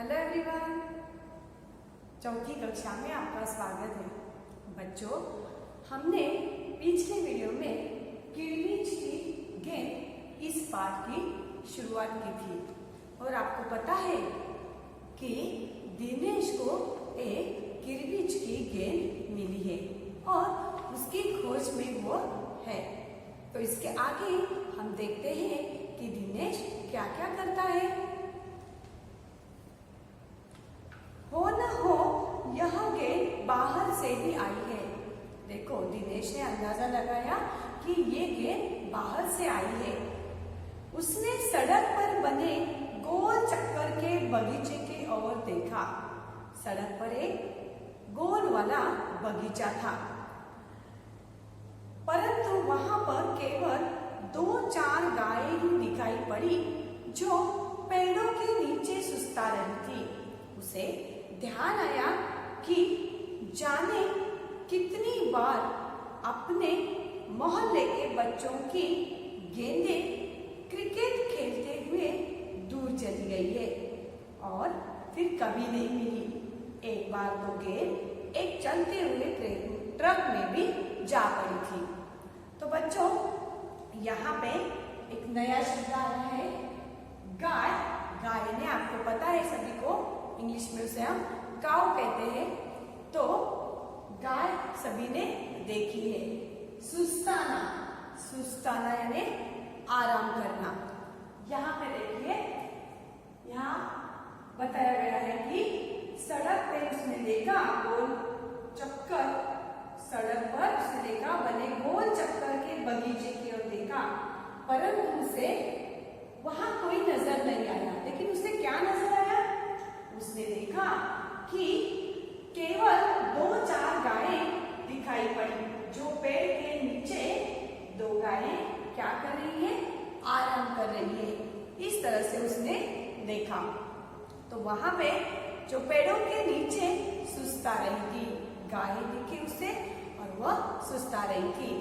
Hello everyone, चौथी कक्षा में आपका स्वागत है। बच्चों, हमने पिछले वीडियो में किरमिच की गेंद इस पाठ की शुरुआत की थी और आपको पता है कि दिनेश को एक किरमिच की गेंद मिली है और उसकी खोज में वो है। तो इसके आगे हम देखते हैं कि दिनेश क्या क्या करता है। हो न हो यह गेंद बाहर से ही आई है। देखो, दिनेश ने अंदाजा लगाया कि ये गेंद बाहर से आई है। उसने सड़क पर बने गोल चक्कर के बगीचे की ओर देखा। सड़क पर एक गोल वाला बगीचा था, परंतु वहां पर केवल 2-4 गायें ही दिखाई पड़ी जो पेड़ों के नीचे सुस्ता रही थी। उसे ध्यान आया कि जाने कितनी बार अपने मोहल्ले के बच्चों की गेंदें क्रिकेट खेलते हुए दूर चली गई है और फिर कभी नहीं मिली। एक बार तो गेंद एक चलते हुए ट्रक में भी जा पड़ी थी। तो बच्चों, यहाँ पे एक नया शब्द आ रहा है, गाय। गाय ने आपको पता है सभी को, इंग्लिश में उसे हम काऊ कहते हैं। तो गाय सभी ने देखी है। सुस्ताना, सुस्ताना यानी आराम करना। यहाँ पे देखिए, यहाँ बताया गया है कि सड़क पे उसने देखा गोल चक्कर, सड़क पर उसने देखा बने गोल चक्कर के बगीचे की ओर देखा, परंतु उसे वहां कोई नजर नहीं आया। लेकिन उसे क्या नजर आया? उसने देखा कि केवल 2-4 गायें दिखाई पड़ी जो पेड़ के नीचे 2 गायें क्या कर रही है? आराम कर रही है। इस तरह से उसने देखा। तो वहां पे जो पेड़ों के नीचे सुस्ता रही थी, गायें दिखी उसे और वह सुस्ता रही थी।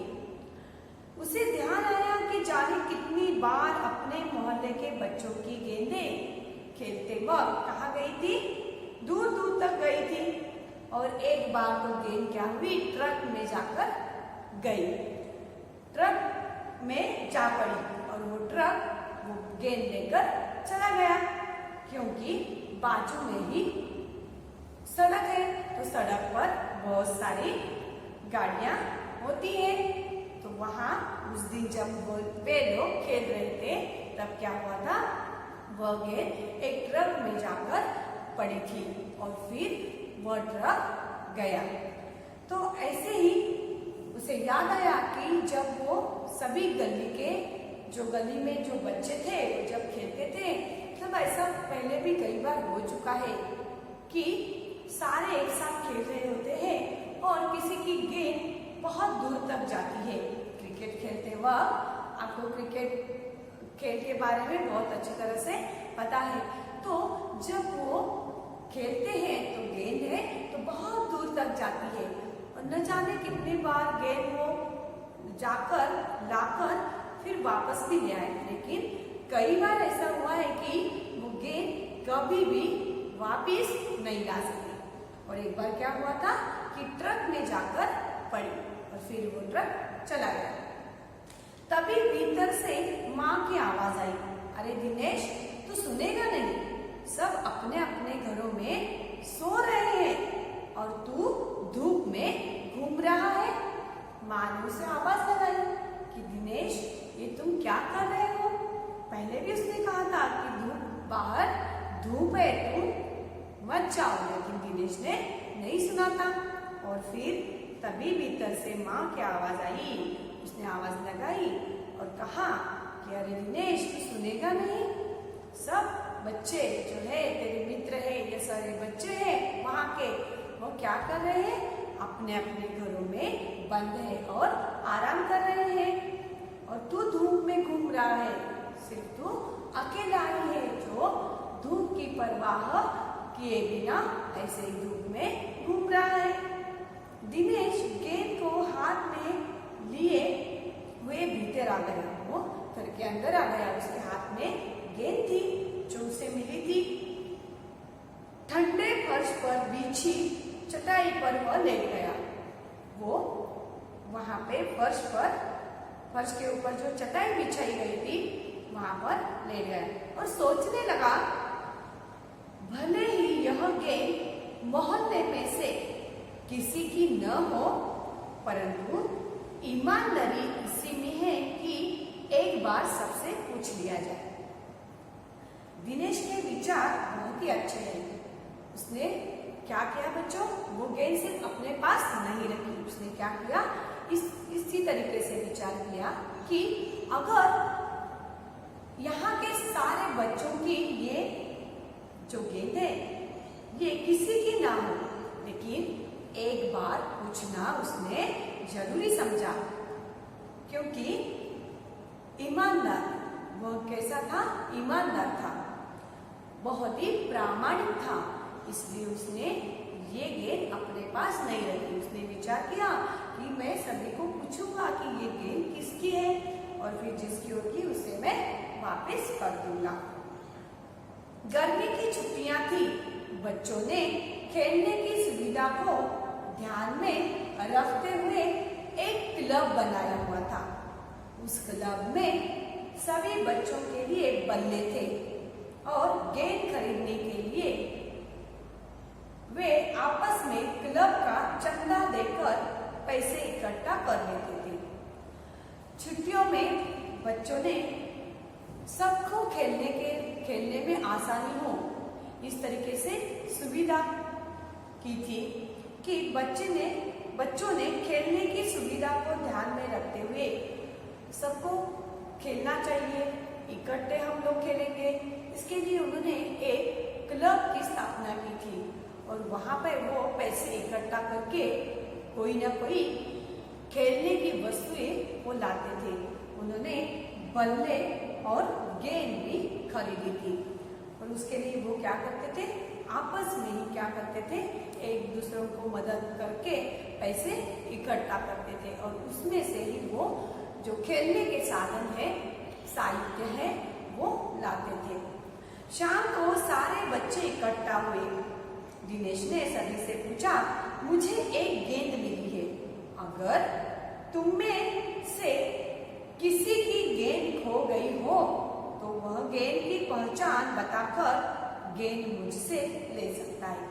उसे ध्यान आया कि जाने कितनी बार अपने मोहल्ले के बच्चों की गेंदें खेलते वक्त कहाँ गई थी? दूर दूर तक गई थी। और एक बार तो गेंद क्या हुई? ट्रक में जाकर गई, ट्रक में जा पड़ी और वो ट्रक वो गेंद लेकर चला गया, क्योंकि बाजू में ही सड़क है। तो सड़क पर बहुत सारी गाड़ियां होती है। तो वहां उस दिन जब वो वे लोग खेल रहे थे तब क्या हुआ था? वह गेंद एक ट्रक में जाकर पड़ी थी और फिर वह ट्रक गया। तो ऐसे ही उसे याद आया कि जब वो सभी गली में जो बच्चे थे वो जब खेलते थे तब ऐसा पहले भी कई बार हो चुका है कि सारे एक साथ खेल रहे होते हैं और किसी की गेंद बहुत दूर तक जाती है। क्रिकेट खेलते वक्त आपको क्रिकेट खेल के बारे में बहुत अच्छी तरह से पता है। तो जब वो खेलते हैं तो गेंद है तो बहुत दूर तक जाती है और न जाने कितनी बार गेंद वो जाकर लाकर फिर वापस भी ले आए। लेकिन कई बार ऐसा हुआ है कि वो गेंद कभी भी वापस नहीं ला सकी। और एक बार क्या हुआ था कि ट्रक में जाकर पड़ी और फिर वो ट्रक चला गया। तभी भीतर से माँ की आवाज आई, अरे दिनेश, तू सुनेगा नहीं? सब अपने अपने घरों में सो रहे हैं और तू धूप में घूम रहा है। माँ ने उसे आवाज लगाई कि दिनेश, ये तुम क्या कर रहे हो? पहले भी उसने कहा था कि बाहर धूप है, तुम मत जाओ। लेकिन दिनेश ने नहीं सुना था और फिर तभी भीतर से माँ की आवाज आई। उसने आवाज लगाई और कहा कि अरे दिनेश, तू सुनेगा नहीं? सब बच्चे जो है तेरे मित्र है, ये सारे बच्चे हैं वहां के, वो क्या कर रहे हैं? अपने अपने घरों में बंद है और आराम कर रहे हैं और तू धूप में घूम रहा है। सिर्फ तू अकेला ही है जो धूप की परवाह किए बिना ऐसे ही धूप में घूम रहा है। दिनेश गेंद को हाथ में लिए हुए भीतर आ गया। वो घर के अंदर आ गया। उसके हाथ में गेंद थी जो उसे मिली थी। बिछी चटाई पर वह लेट गया। वो वहां पे फर्श के ऊपर जो चटाई बिछाई गई थी वहां पर लेट गया और सोचने लगा, भले ही यह गेंद मोहल्ले में से किसी की न हो, परंतु ईमानदारी इसी में है कि एक बार सबसे पूछ लिया जाए। दिनेश के विचार बहुत ही अच्छे हैं। उसने क्या किया बच्चों, वो गेंद सिर्फ अपने पास नहीं रखी। उसने क्या किया, इसी तरीके से विचार किया कि अगर यहाँ के सारे बच्चों की ये जो गेंद है ये किसी की ना हो, लेकिन एक बार पूछना उसने जरूरी समझा, क्योंकि ईमानदार, वह कैसा था, ईमानदार था, बहुत ही प्रामाणिक था, इसलिए उसने ये गेंद अपने पास नहीं रखी। उसने विचार किया कि मैं सभी को पूछूंगा कि ये गेंद किसकी है और फिर जिसकी होगी उसे मैं वापस कर दूंगा। गर्मी की छुट्टियां थी। बच्चों ने खेलने की सुविधा को ध्यान में रखते हुए एक क्लब बनाया हुआ था। उस क्लब में सभी बच्चों के लिए बल्ले थे और गेंद खरीदने के लिए वे आपस में क्लब का चंदा देकर पैसे इकट्ठा कर लेते थे। छुट्टियों में बच्चों ने सबको खेलने में आसानी हो इस तरीके से सुविधा की थी कि बच्चों ने खेलने की सुविधा को ध्यान में रखते हुए सबको खेलना चाहिए, इकट्ठे हम लोग खेलेंगे, इसके लिए उन्होंने एक क्लब की स्थापना की थी और वहां पर वो पैसे इकट्ठा करके कोई ना कोई खेलने की वस्तुएं वो लाते थे। उन्होंने बल्ले और गेंद भी खरीदी थी और उसके लिए वो क्या करते थे, आपस में ही क्या करते थे, एक दूसरों को मदद करके पैसे इकट्ठा करते थे और उसमें से ही वो जो खेलने के साधन है, साहित्य है, वो लाते थे। शाम को सारे बच्चे इकट्ठा हुए। दिनेश ने सभी से पूछा, मुझे एक गेंद मिली है, अगर तुम में से किसी की गेंद खो गई हो तो वह गेंद की पहचान बताकर गेंद मुझसे ले सकता है।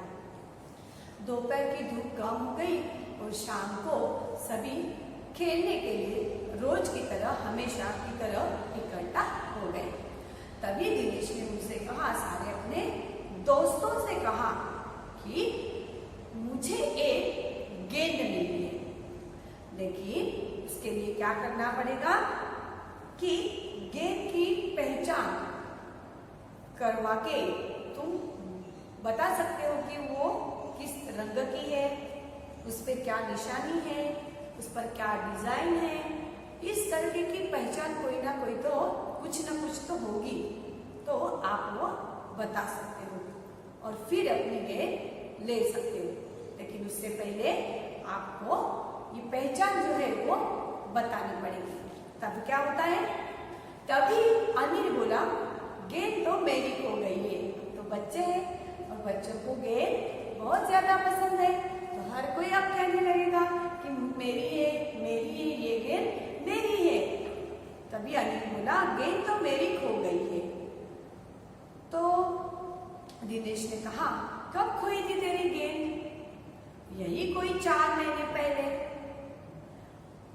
दोपहर की धूप कम हो गई और शाम को सभी खेलने के लिए रोज की तरह, हमेशा की तरह इकट्ठा हो गए। तभी दिनेश ने उनसे कहा, सारे अपने दोस्तों से कहा कि मुझे एक गेंद मिली है, लेकिन उसके लिए क्या करना पड़ेगा कि गेंद की पहचान करवा के तुम बता सकते हो कि वो किस रंग की है, उस पर क्या निशानी है, उस पर क्या डिजाइन है। इस तरीके की पहचान कोई ना कोई तो कुछ ना कुछ तो होगी, तो आप वो बता सकते हो और फिर अपनी गेंद ले सकते हो। लेकिन उससे पहले आपको ये पहचान जो है वो बतानी पड़ेगी। तब क्या होता है, तभी अनिल बोला, गेंद तो मेरी खो गई है। तो बच्चे हैं और बच्चों को गेंद बहुत ज्यादा पसंद है, तो हर कोई अब कहने लगेगा कि मेरी है, मेरी है, ये गेंद मेरी है। तभी अनिल बोला, गेंद तो मेरी खो गई है। तो दिनेश ने कहा, कब खोई थी तेरी गेंद? यही कोई 4 महीने पहले।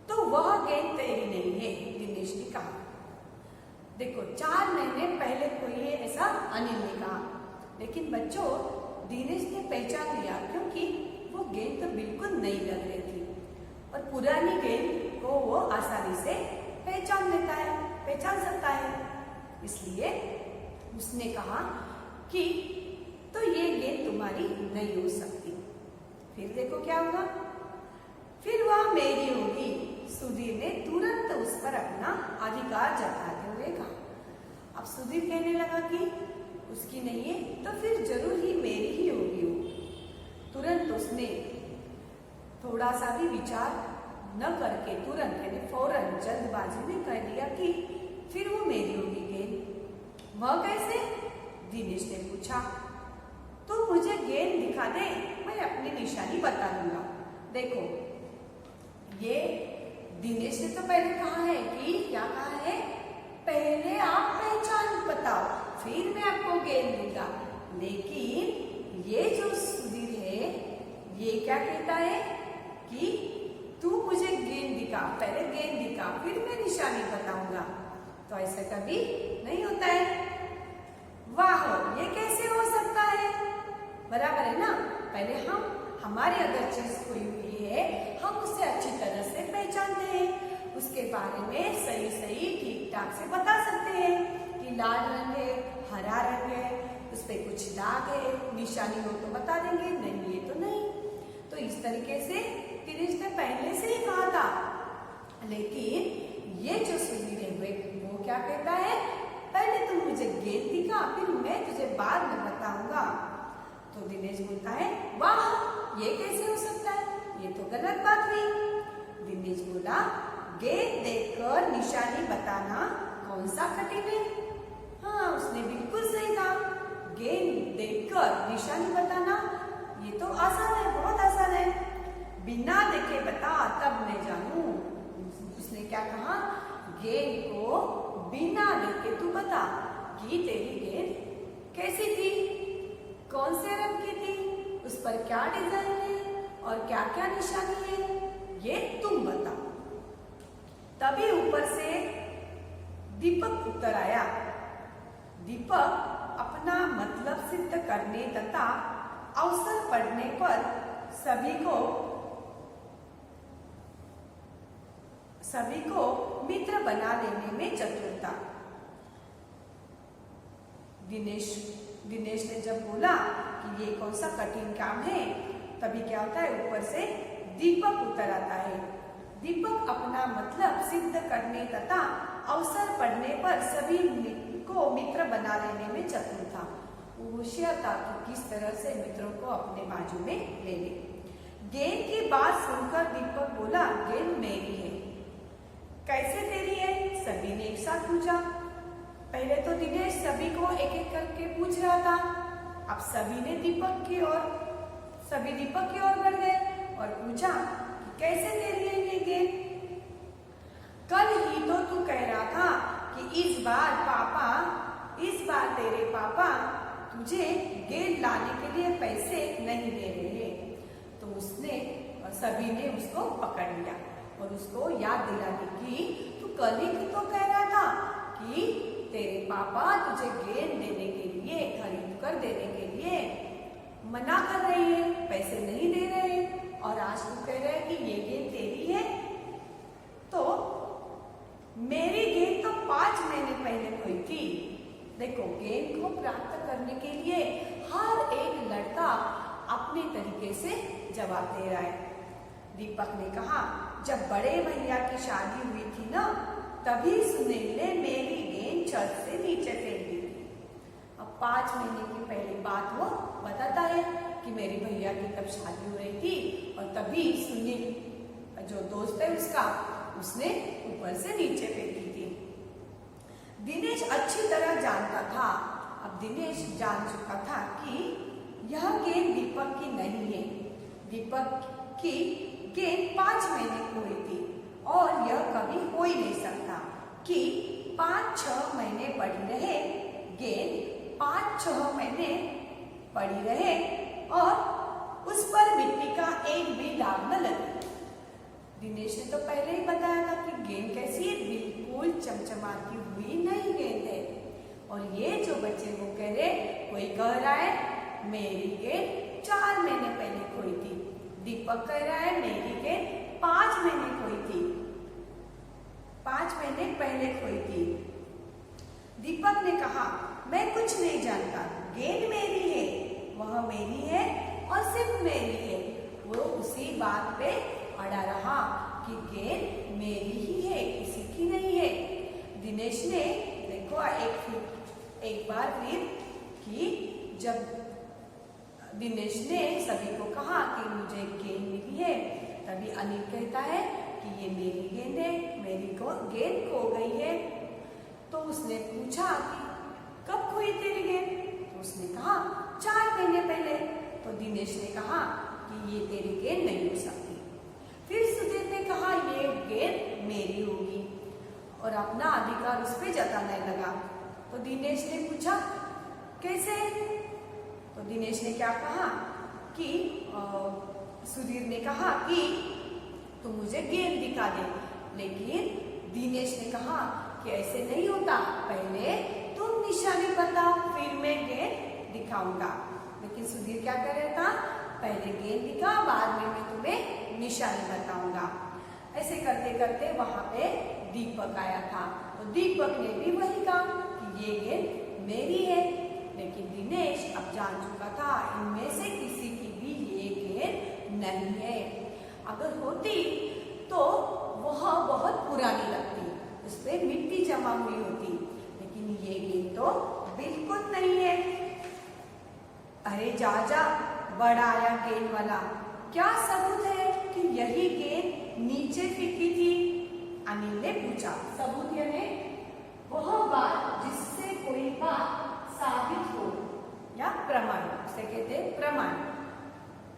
तो वह गेंद तेरी नहीं है, दिनेश ने कहा। देखो, 4 महीने पहले खोई है ऐसा अनिल ने कहा, लेकिन बच्चों दिनेश ने पहचान लिया क्योंकि वो गेंद तो बिल्कुल नई लग रही थी और पुरानी गेंद को वो आसानी से पहचान सकता है। इसलिए उसने कहा कि तो ये गेंद तुम्हारी नहीं हो सकती। फिर देखो क्या होगा, फिर वह मेरी होगी। सुधीर ने तुरंत उस पर अपना अधिकार जताते हुए कहा। अब सुधीर कहने लगा कि उसकी नहीं है तो फिर जरूर ही मेरी ही होगी। तुरंत उसने थोड़ा सा भी विचार न करके तुरंत यानी फौरन जल्दबाजी में कह दिया कि फिर वो मेरी होगी गेंद। वह कैसे? दिनेश ने पूछा। तो मुझे मुझे गेंद दिखा दे, मैं अपनी निशानी बता दूंगा। देखो, ये दिनेश ने तो पहले कहा है कि क्या कहा है, पहले आप पहचान बताओ, फिर मैं आपको गेंद दूंगा। लेकिन ये जो सुधीर है, ये क्या कहता है कि तू मुझे गेंद दिखा, पहले गेंद दिखा, फिर मैं निशानी बताऊंगा। तो ऐसा कभी नहीं होता है। वाह, ये कैसे हो सकता है? बराबर है ना। पहले हम हमारी अगर चीज कोई हुई है, हम उसे अच्छी तरह से पहचानते हैं, उसके बारे में सही सही ठीक ठाक से बता सकते हैं कि लाल रंग है, हरा रंग है, उस पर कुछ दाग है, निशानी हो तो बता देंगे, नहीं है तो नहीं। तो इस तरीके से दिनेश ने पहले से ही कहा था। लेकिन ये जो सुधीर है वो क्या कहता है, पहले तुम मुझे गेंद दिखा, फिर मैं तुझे बाद में बताऊंगा। तो दिनेश बोलता है, वाह, ये कैसे हो सकता है, ये तो गलत बात हुई। दिनेश बोला, गेंद देखकर निशानी बताना कौन सा कठिन है? हाँ, उसने बिल्कुल सही कहा, गेंद देखकर निशानी बताना ये तो आसान है, बहुत आसान है। बिना देखे बता तब मैं जानूं। उसने क्या कहा, गेंद को बिना देखे तू बता कि तेरी गेंद कैसी थी, कौन से रंग की थी, उस पर क्या डिजाइन है और क्या क्या निशानी है, ये तुम बता। तभी ऊपर से दीपक उत्तर आया। दीपक अपना मतलब सिद्ध करने तथा अवसर पड़ने पर सभी को मित्र बना लेने में चतुर था। दिनेश ने जब बोला कि ये कौन सा कठिन काम है, तभी क्या होता है, ऊपर से दीपक उतर आता है। दीपक अपना मतलब सिद्ध करने तथा अवसर पड़ने पर सभी को मित्र बना लेने में चतुर था। वो होशियार था कि किस तरह से मित्रों को अपने बाजू में ले ले। गेंद की बात सुनकर दीपक बोला, गेंद मेरी है। कैसे तेरी है? सभी ने एक साथ पूछा। पहले तो दिनेश सभी को एक एक करके पूछ रहा था, अब सभी दीपक की ओर बढ़ गए और पूछा, कैसे तेरी है ये गेंद? कल ही तो तू कह रहा था कि इस बार तेरे पापा तुझे गेंद लाने के लिए पैसे नहीं दे रहे। तो सभी ने उसको पकड़ लिया और उसको याद दिलाने की, तू कल ही तो कह रहा था कि तेरे पापा तुझे गेंद देने के लिए, खरीद कर देने के लिए मना कर रही है, पैसे नहीं दे रहे, और आज तू कह रहा है कि ये गेंद तेरी है। तो मेरी गेंद तो 5 महीने पहले खोई थी। देखो, गेंद को प्राप्त करने के लिए हर एक लड़का अपने तरीके से जवाब दे रहा है। दीपक ने कहा, जब बड़े भैया की शादी हुई थी ना, तभी सुनील ने मेरी गेंद छत से नीचे फेंक दी थी। अब 5 महीने की पहली बात वो बताता है कि मेरी भैया की तब शादी हो रही थी और तभी सुनील जो दोस्त है उसने ऊपर से नीचे फेंकी थी। दिनेश अच्छी तरह जानता था। अब दिनेश जान चुका था कि यह गेंद दीपक की नहीं है। दीपक की गेंद 5 महीने खोई थी और यह कभी हो ही नहीं सकता कि 5-6 महीने पड़ी रहे गेंद, 5-6 महीने पड़ी रहे और उस पर मिट्टी का एक भी दाग न लगे। दिनेश ने तो पहले ही बताया था कि गेंद कैसी है, बिल्कुल चमचमाती हुई नई गेंद है। और ये जो बच्चे वो कह रहे, कोई कह रहा है मेरी गेंद 4 महीने पहले खोई थी, दीपक कह रहा है मेरी गेंद 5 महीने खोई थी, 5 महीने पहले खोई थी। दीपक ने कहा, मैं कुछ नहीं जानता, गेंद मेरी है, वह मेरी है और सिर्फ मेरी है। वो उसी बात पे अड़ा रहा कि गेंद मेरी ही है, किसी की नहीं है। दिनेश ने देखो एक बार फिर कि जब दिनेश ने सभी को कहा कि मुझे गेंद मिली है, तभी अनिल कहता है कि ये मेरी गेंद है, मेरी गेंद खो गई है। तो उसने पूछा कि कब खोई तेरी गेंद? तो उसने कहा 4 महीने पहले। तो दिनेश ने कहा कि ये तेरी गेंद नहीं हो सकती। फिर सुधीर ने कहा ये गेंद मेरी होगी और अपना अधिकार उस पर जताने लगा। तो दिनेश ने पूछा कैसे? तो दिनेश ने क्या कहा कि सुधीर ने कहा कि तुम मुझे गेंद दिखा दे, लेकिन दिनेश ने कहा कि ऐसे नहीं होता, पहले तुम निशानी बताओ फिर मैं गेंद दिखाऊंगा। लेकिन सुधीर क्या कर रहा था, पहले गेंद दिखा, बाद में मैं तुम्हें निशानी बताऊंगा। ऐसे करते करते वहां पे दीपक आया था, तो दीपक ने भी वही कहा कि ये गेंद मेरी है। लेकिन दिनेश अब जान चुका था इनमें से किसी की भी ये गेंद नहीं है। अगर होती तो वह बहुत पुरानी लगती, उस पर मिट्टी जमा हुई होती, लेकिन ये गेंद तो बिल्कुल नहीं है। अरे जा जा, बड़ा आया गेंद वाला, क्या सबूत है कि यही गेंद नीचे फेंकी थी? अनिल ने पूछा। सबूत यानी वह बात जिससे कोई बात साबित हो या प्रमाण, उसे कहते हैं प्रमाण।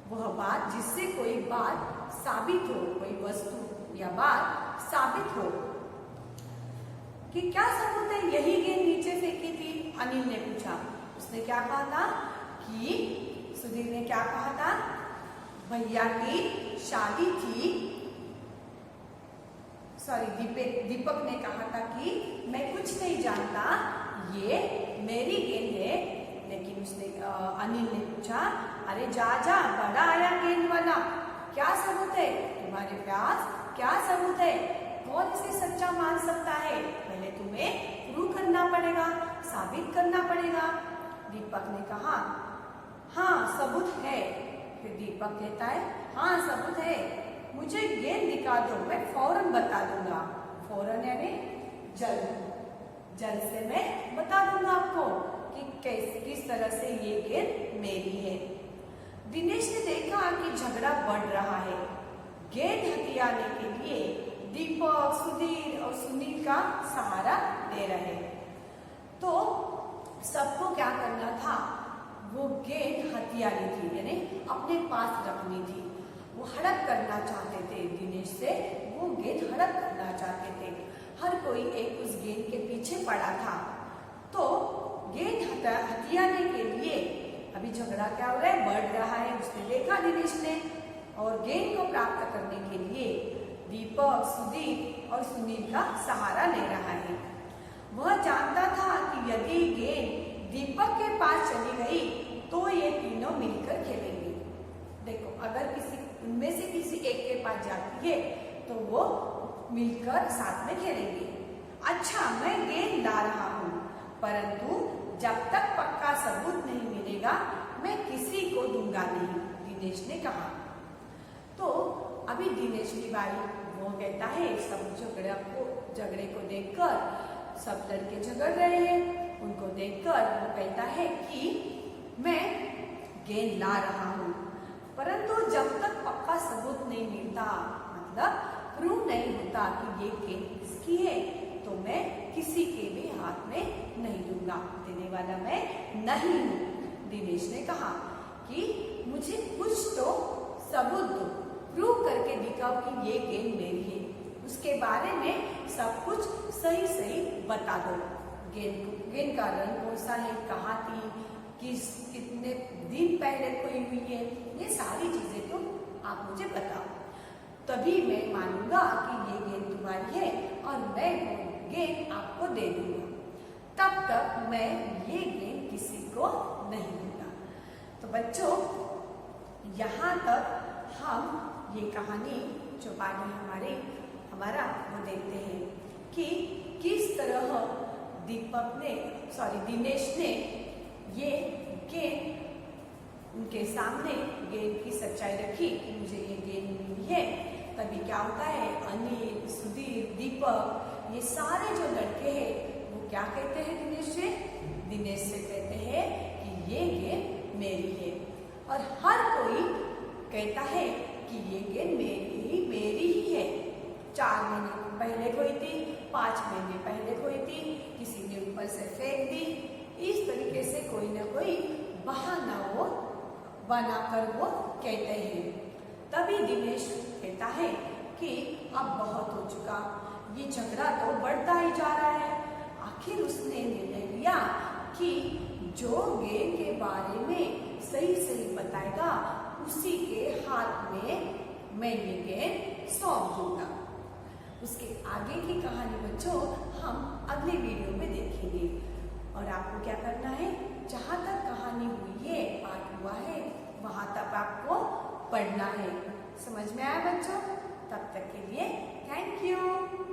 वह बात जिससे कोई बात साबित हो, कोई वस्तु या बात साबित हो कि क्या सबूत है यही गेंद नीचे फेंकी थी? अनिल ने पूछा। उसने क्या कहा था कि सुधीर ने क्या कहा था, भैया की शादी थी, दीपक ने कहा था कि मैं कुछ नहीं जानता, ये मेरी गेंद है। लेकिन उसने अनिल ने पूछा, अरे जा जा, बड़ा आया गेंद वाला, क्या सबूत है तुम्हारे पास? क्या सबूत है? कौन इसे सच्चा मान सकता है? पहले तुम्हें प्रूव करना पड़ेगा, साबित करना पड़ेगा। दीपक ने कहा हाँ सबूत है। फिर दीपक कहता है हाँ सबूत है, मुझे गेंद दिखा दो, मैं फौरन बता दूंगा। फौरन यानी जल्द, जल्द से मैं बता दूंगा आपको कि किस तरह से ये गेंद मेरी है। दिनेश ने देखा कि झगड़ा बढ़ रहा है। गेंद हथियाने के लिए दीपक, सुधीर और सुनील का सहारा ले रहे। तो सबको क्या करना था, वो गेंद हथियानी थी, यानी अपने पास रखनी थी। वो हड़प करना चाहते थे दिनेश से, वो गेंद हड़प करना चाहते थे। हर कोई एक उस गेंद के पीछे पड़ा था। तो गेंद हथियाने के लिए अभी झगड़ा क्या हो रहा है, बढ़ रहा है। उसने देखा दिनेश ने, और गेंद को प्राप्त करने के लिए दीपक, सुधीर और सुनील का सहारा ले रहा है। वह जानता था कि यदि गेंद दीपक के पास चली गई तो ये तीनों मिलकर खेलेंगे। देखो, अगर किसी उनमें से किसी एक के पास जाती है तो वो मिलकर साथ में खेलेंगे। अच्छा, मैं गेंद ला रहा हूँ, परंतु जब तक पक्का सबूत नहीं मिलेगा मैं किसी को दूंगा नहीं, दिनेश ने कहा। तो अभी दिनेश की बारी। वो कहता है सब झगड़े को देखकर, सब लड़के झगड़ रहे हैं, उनको देखकर वो कहता है कि मैं गेंद ला रहा हूँ, परंतु जब तक पक्का सबूत नहीं मिलता, मतलब प्रूव नहीं होता कि ये गेंद किसकी है, तो मैं किसी के भी हाथ में नहीं दूंगा, देने वाला मैं नहीं हूँ। दिनेश ने कहा कि मुझे कुछ तो सबूत दो, प्रूव करके दिखाओ कि ये गेंद मेरी है, उसके बारे में सब कुछ सही सही बता दो। गेंद का रंग कौन सा है, कहाँ थी, कितने दिन पहले खोई हुई है, ये सारी चीजें तो आप मुझे बताओ, तभी मैं मानूंगा कि ये गेंद तुम्हारी है और मैं वो गेंद आपको दे दूंगा। तब तक मैं ये गेंद किसी को नहीं दूंगा। तो बच्चों, यहाँ तक हम ये कहानी जो पाठ हमारा वो देखते हैं कि किस तरह दिनेश ने ये गेंद उनके सामने गेंद की सच्चाई रखी कि मुझे ये गेंद मिली है। तभी क्या होता है, अनिल, सुधीर, दीपक, ये सारे जो लड़के हैं वो क्या कहते हैं दिनेश से कहते हैं कि ये गेंद मेरी है। और हर कोई कहता है कि ये गेंद मेरी ही है। 4 महीने पहले खोई थी, 5 महीने पहले खोई थी, किसी ने ऊपर से फेंक दी। इस तरीके से कोई ना कोई बहाना वो बनाकर वो कहते हैं। तभी दिनेश कहता है कि अब बहुत हो चुका, ये झगड़ा तो बढ़ता ही जा रहा है। आखिर उसने निर्णय लिया कि जो गेम के बारे में सही सही बताएगा उसी के हाथ में मैं ये गेम सौंप दूंगा। उसके आगे की कहानी बच्चों हम अगले वीडियो में देखेंगे। और आपको क्या करना है, जहाँ तक कहानी हुई है, पाठ हुआ है, वहाँ तक आपको पढ़ना है। समझ में आया बच्चों? तब तक के लिए थैंक यू।